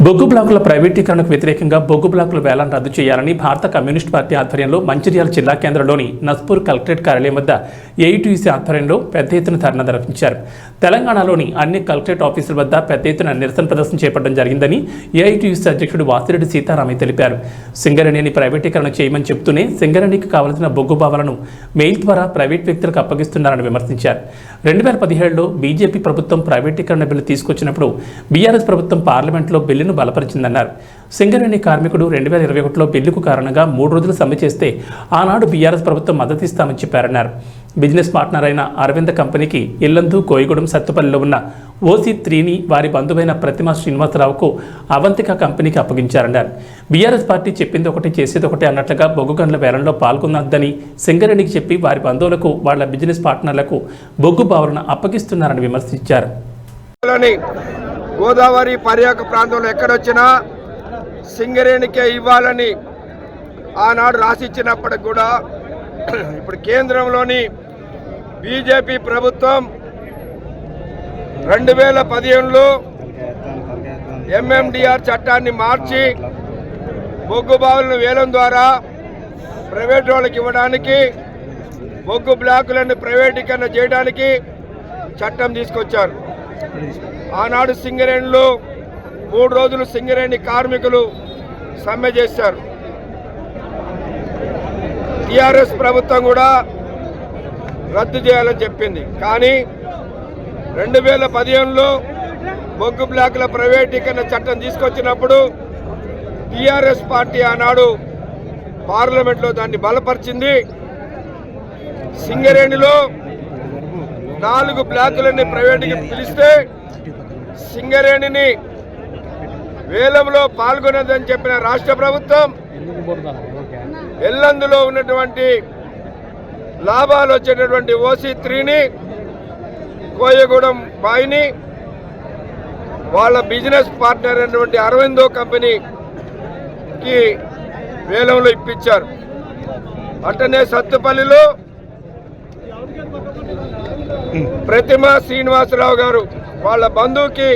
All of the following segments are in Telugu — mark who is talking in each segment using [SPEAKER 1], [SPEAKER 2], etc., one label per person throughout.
[SPEAKER 1] బొగ్గు బ్లాకుల ప్రైవేటీకరణకు వ్యతిరేకంగా బొగ్గు బ్లాకుల వేలాన్ని రద్దు చేయాలని భారత కమ్యూనిస్ట్ పార్టీ ఆధ్వర్యంలో మంచిర్యాల జిల్లా కేంద్రంలోని నస్పూర్ కలెక్టరేట్ కార్యాలయం వద్ద ఏఐటీయూసీ ఆధ్వర్యంలో పెద్ద ఎత్తున ధర్నా నిర్వహించారు. తెలంగాణలోని అన్ని కలెక్టరేట్ ఆఫీసుల వద్ద పెద్ద ఎత్తున నిరసన ప్రదర్శన చేపట్టడం జరిగిందని ఏఐటీయూసీ అధ్యక్షుడు వాసిరెడ్డి సీతారామయ్య తెలిపారు. సింగరేణిని ప్రైవేటీకరణ చేయమని చెబుతూనే సింగరేణికి కావలసిన బొగ్గు భావాలను మెయిల్ ద్వారా ప్రైవేట్ వ్యక్తులకు అప్పగిస్తున్నారని విమర్శించారు. 2017లో బీజేపీ ప్రభుత్వం ప్రైవేటీకరణ బిల్లు తీసుకొచ్చినప్పుడు బీఆర్ఎస్ ప్రభుత్వం పార్లమెంట్లో బిల్లును బలపరిచిందన్నారు. సింగరేణి కార్మికుడు 2021లో బిల్లుకు కారణంగా 3 రోజులు సమ్మె చేస్తే ఆనాడు బీఆర్ఎస్ ప్రభుత్వం మద్దతిస్తామని చెప్పారన్నారు. బిజినెస్ పార్ట్నర్ అయిన అరవింద కంపెనీకి ఇల్లందు, కోయిగూడెం, సత్తుపల్లిలో ఉన్న OC3ని వారి బంధువైన ప్రతిమా శ్రీనివాసరావుకు అవంతిక కంపెనీకి అప్పగించారన్నారు. బీఆర్ఎస్ పార్టీ చెప్పింది ఒకటి చేసేది ఒకటి అన్నట్లుగా బొగ్గు గనుల వేలంలో పాల్గొనొద్దని సింగరేణికి చెప్పి వారి బంధువులకు వాళ్ల బిజినెస్ పార్ట్నర్లకు బొగ్గు బావులను అప్పగిస్తున్నారని విమర్శించారు.
[SPEAKER 2] గోదావరి పర్యాక ప్రాంతంలో ఎక్కడొచ్చినా సింగరేణికే ఇవ్వాలని ఆనాడు రాసిచ్చినప్పటికి కూడా ఇప్పుడు కేంద్రంలోని బీజేపీ ప్రభుత్వం 2015లో MMDR చట్టాన్ని మార్చి బొగ్గు బావులను వేలం ద్వారా ప్రైవేట్ వాళ్ళకి ఇవ్వడానికి, బొగ్గు బ్లాకులను ప్రైవేటీకరణ చేయడానికి చట్టం తీసుకొచ్చారు. ఆనాడు సింగరేణిలో 3 రోజులు సింగరేణి కార్మికులు సమ్మె చేశారు. టీఆర్ఎస్ ప్రభుత్వం కూడా రద్దు చేయాలని చెప్పింది. కానీ 2015లో బొగ్గు బ్లాకుల ప్రైవేటీకరణ చట్టం తీసుకొచ్చినప్పుడు టీఆర్ఎస్ పార్టీ ఆనాడు పార్లమెంట్లో దాన్ని బలపరిచింది. సింగరేణిలో 4 బ్లాకులని ప్రైవేటుకి పిలిస్తే సింగరేణిని వేలంలో పాల్గొనదని చెప్పిన రాష్ట్ర ప్రభుత్వం ఎల్లందులో ఉన్నటువంటి లాభాలు వచ్చేటటువంటి OC3ని, కోయగూడెం బాయిని వాళ్ళ బిజినెస్ పార్ట్నర్ అయినటువంటి అరవిందో కంపెనీకి వేలంలో ఇప్పించారు. అట్టనే సత్తుపల్లిలో ప్రతిమా శ్రీనివాసరావు గారు వాళ్ళ బంధువుకి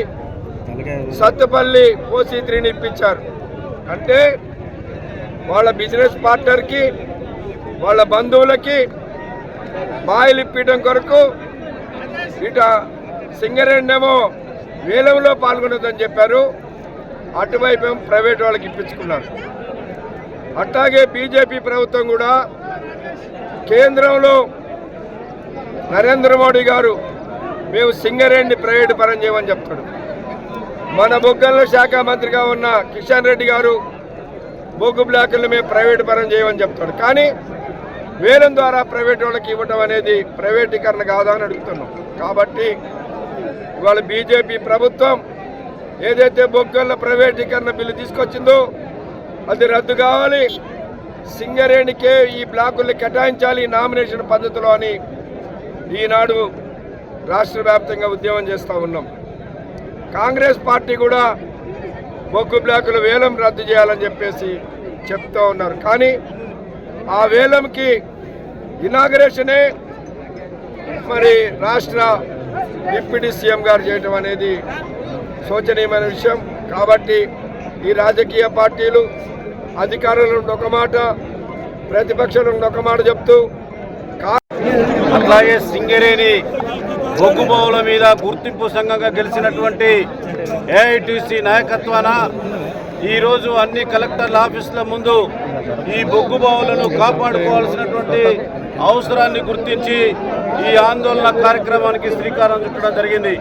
[SPEAKER 2] సత్తుపల్లి OC3ని ఇప్పించారు. అంటే వాళ్ళ బిజినెస్ పార్ట్నర్కి, వాళ్ళ బంధువులకి బాయిలు ఇప్పించడం కొరకు ఇట సింగరేణినేమో వేలంలో పాల్గొనదని చెప్పారు. అటువైపు ప్రైవేట్ వాళ్ళకి ఇప్పించుకున్నారు. అట్లాగే బీజేపీ ప్రభుత్వం కూడా కేంద్రంలో నరేంద్ర మోడీ గారు మేము సింగరేణిని ప్రైవేటు పరం చేయమని చెప్తాడు. మన బొగ్గల శాఖ మంత్రిగా ఉన్న కిషన్ రెడ్డి గారు బొగ్గు బ్లాకులను మేము ప్రైవేటు పరం చేయమని చెప్తాడు. కానీ వేలం ద్వారా ప్రైవేట్ వాళ్ళకి ఇవ్వటం అనేది ప్రైవేటీకరణ కాదా అని అడుగుతున్నాం. కాబట్టి ఇవాళ బీజేపీ ప్రభుత్వం ఏదైతే బొగ్గల ప్రైవేటీకరణ బిల్లు తీసుకొచ్చిందో అది రద్దు కావాలి, సింగరేణికే ఈ బ్లాకుల్ని కేటాయించాలి నామినేషన్ పద్ధతిలో అని ఈనాడు రాష్ట్ర వ్యాప్తంగా ఉద్యమం చేస్తూ ఉన్నాం. కాంగ్రెస్ పార్టీ కూడా బొగ్గు బ్లాకుల వేలం రద్దు చేయాలని చెప్పేసి చెప్తూ ఉన్నారు. కానీ ఆ వేలంకి ఇనాగరేషనే మరి రాష్ట్ర డిప్యూటీ సీఎం గారు చేయటం అనేది శోచనీయమైన విషయం. కాబట్టి ఈ రాజకీయ పార్టీలు అధికారుల నుండి ఒక మాట, ప్రతిపక్షాల నుండి ఒక మాట చెప్తూ,
[SPEAKER 3] అట్లాగే సింగరేణి బొగ్గు బావుల మీద గుర్తింపు సంఘంగా గెలిచినటువంటి ఏఐటీసీ నాయకత్వాన ఈరోజు అన్ని కలెక్టర్ల ఆఫీసుల ముందు ఈ బొగ్గు బావులను కాపాడుకోవాల్సినటువంటి అవసరాన్ని గుర్తించి ఈ ఆందోళన కార్యక్రమానికి శ్రీకారం చుట్టడం జరిగింది.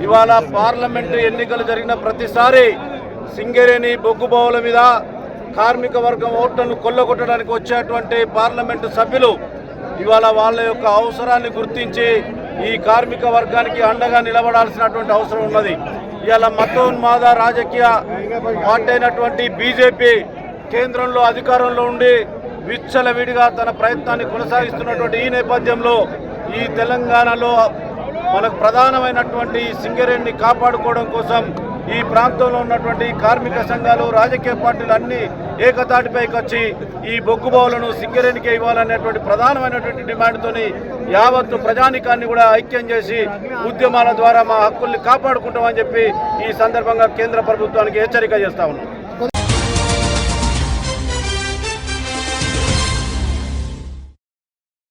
[SPEAKER 3] ఇవాళ పార్లమెంటు ఎన్నికలు జరిగిన ప్రతిసారి సింగరేణి బొగ్గు బావుల మీద కార్మిక వర్గం ఓట్లను కొల్లగొట్టడానికి వచ్చేటువంటి పార్లమెంటు సభ్యులు ఇవాళ వాళ్ళ యొక్క అవసరాన్ని గుర్తించి ఈ కార్మిక వర్గానికి అండగా నిలబడాల్సినటువంటి అవసరం ఉన్నది. ఇవాళ మతోన్మాద రాజకీయ పార్టీ అయినటువంటి బీజేపీ కేంద్రంలో అధికారంలో ఉండి విచ్చలవిడిగా తన ప్రయత్నాన్ని కొనసాగిస్తున్నటువంటి ఈ నేపథ్యంలో ఈ తెలంగాణలో మనకు ప్రధానమైనటువంటి సింగరేణిని కాపాడుకోవడం కోసం ఈ ప్రాంతంలో ఉన్నటువంటి కార్మిక సంఘాలు, రాజకీయ పార్టీలు అన్నీ ఏకతాటిపైకి వచ్చి ఈ బొగ్గు బావులను సింగరేణికే ఇవ్వాలనేటువంటి ప్రధానమైనటువంటి డిమాండ్తోని యావత్తు ప్రజానికాన్ని కూడా ఐక్యం చేసి ఉద్యమాల ద్వారా మా హక్కుల్ని కాపాడుకుంటామని చెప్పి ఈ సందర్భంగా కేంద్ర ప్రభుత్వానికి హెచ్చరిక చేస్తా ఉన్నాం.